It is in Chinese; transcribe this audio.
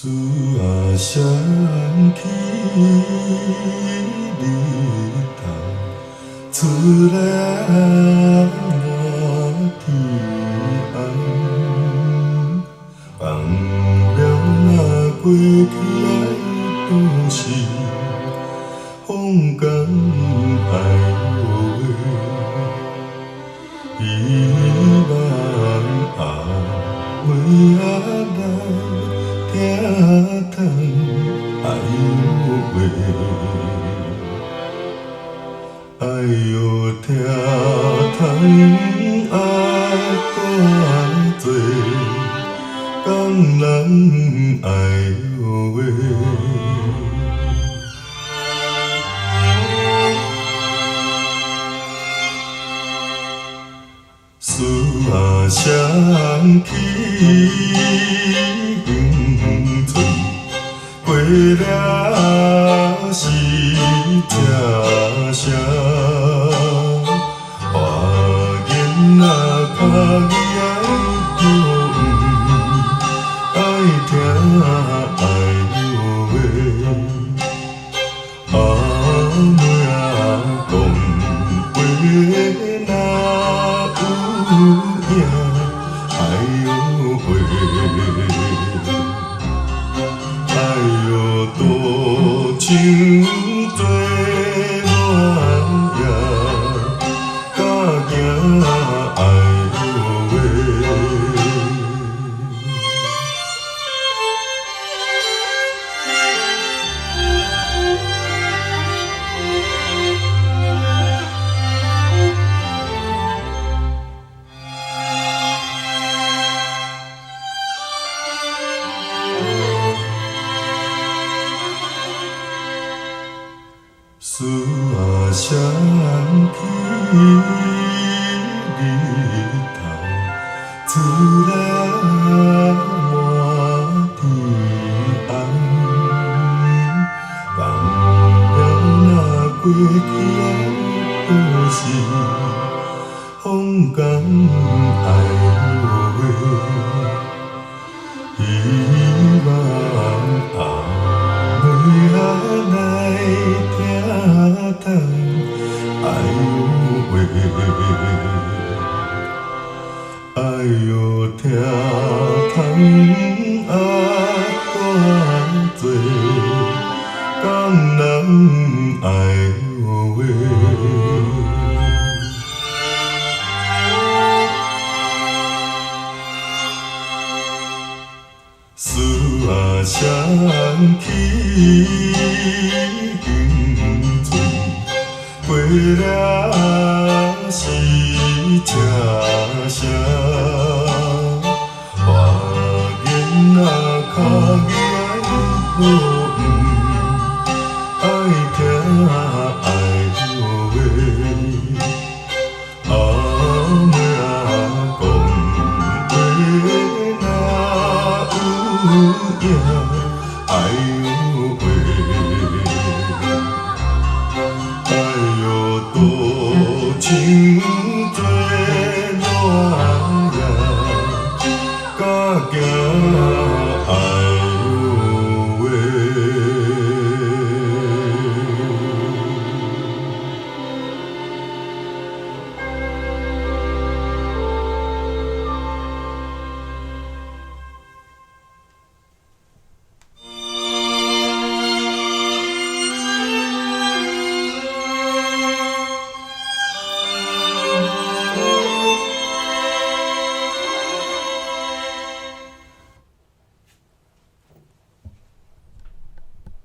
思啊想起日头出来我天红，放了那过去的都市，风干爱有话，希望后尾仔来。听通爱有话，哎哟，听通爱多多，讲人爱有话。思啊想起远村，过了是这声，花言啊脚语爱讲，爱听爱有话，阿妹啊讲话若有影。哎呦喂，哎呦多情做鸳鸯，甲行哎呦喂。思啊想起日头出来满天红，放了那过去的都市，风干爱有话，希望后尾仔来听通爱有话，哎哟听通爱多多，讲人爱有话。思啊想起远村，过了是这声，花言啊脚语爱讲，爱听爱有话，阿妹啊讲话若有影。哎